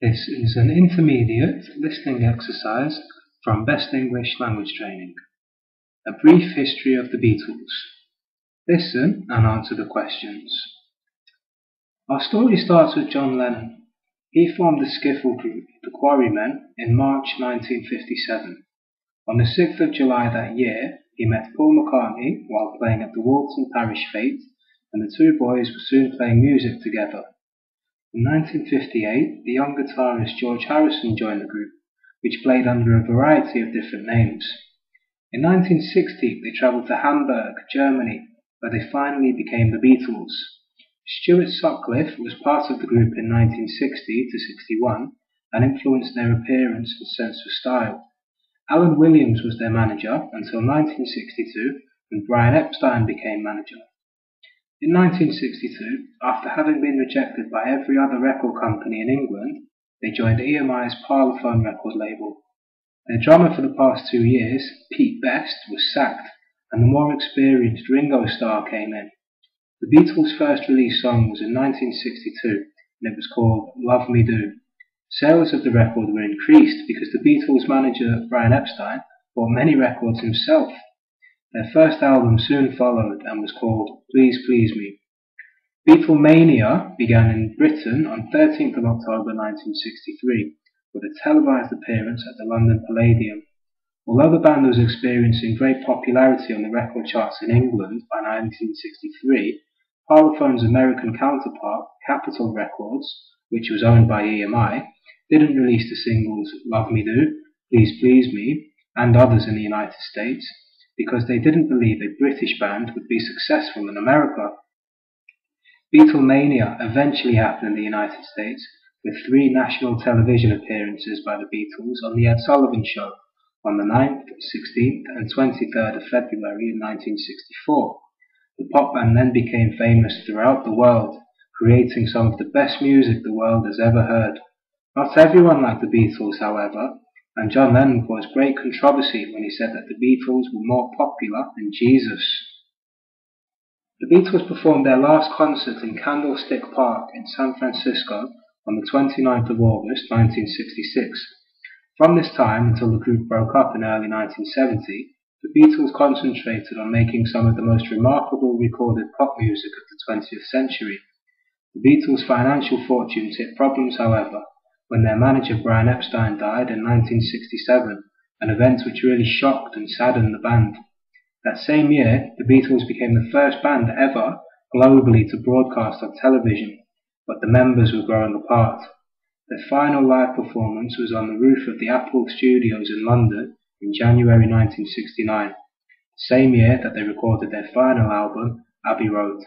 This is an intermediate listening exercise from Best English Language Training. A brief history of the Beatles. Listen and answer the questions. Our story starts with John Lennon. He formed the skiffle group, the Quarrymen, in March 1957. On the 6th of July that year, he met Paul McCartney while playing at the Walton Parish Fete, and the two boys were soon playing music together. In 1958, the young guitarist George Harrison joined the group, which played under a variety of different names. In 1960, they travelled to Hamburg, Germany, where they finally became the Beatles. Stuart Sutcliffe was part of the group in 1960 to 61 and influenced their appearance and sense of style. Alan Williams was their manager until 1962, when Brian Epstein became manager. In 1962, after having been rejected by every other record company in England, they joined EMI's Parlophone record label. Their drummer for the past 2 years, Pete Best, was sacked, and the more experienced Ringo Starr came in. The Beatles' first released song was in 1962, and it was called Love Me Do. Sales of the record were increased because the Beatles' manager, Brian Epstein, bought many records himself. Their first album soon followed and was called Please Please Me. Beatlemania began in Britain on 13th of October 1963 with a televised appearance at the London Palladium. Although the band was experiencing great popularity on the record charts in England by 1963, Parlophone's American counterpart, Capitol Records, which was owned by EMI, didn't release the singles Love Me Do, Please Please Me, and others in the United States, because they didn't believe a British band would be successful in America. Beatlemania eventually happened in the United States, with 3 national television appearances by the Beatles on The Ed Sullivan Show on the 9th, 16th and 23rd of February in 1964. The pop band then became famous throughout the world, creating some of the best music the world has ever heard. Not everyone liked the Beatles, however, and John Lennon caused great controversy when he said that the Beatles were more popular than Jesus. The Beatles performed their last concert in Candlestick Park in San Francisco on the 29th of August 1966. From this time until the group broke up in early 1970, the Beatles concentrated on making some of the most remarkable recorded pop music of the 20th century. The Beatles' financial fortunes hit problems, however, when their manager Brian Epstein died in 1967, an event which really shocked and saddened the band. That same year, the Beatles became the first band ever globally to broadcast on television, but the members were growing apart. Their final live performance was on the roof of the Apple Studios in London in January 1969, the same year that they recorded their final album, Abbey Road.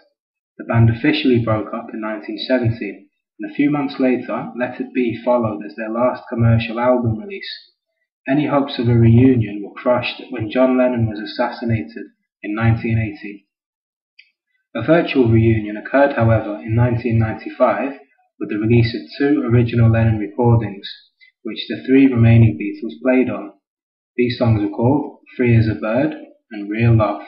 The band officially broke up in 1970, and a few months later, Let It Be followed as their last commercial album release. Any hopes of a reunion were crushed when John Lennon was assassinated in 1980. A virtual reunion occurred, however, in 1995 with the release of 2 original Lennon recordings, which the 3 remaining Beatles played on. These songs were called Free as a Bird and Real Love.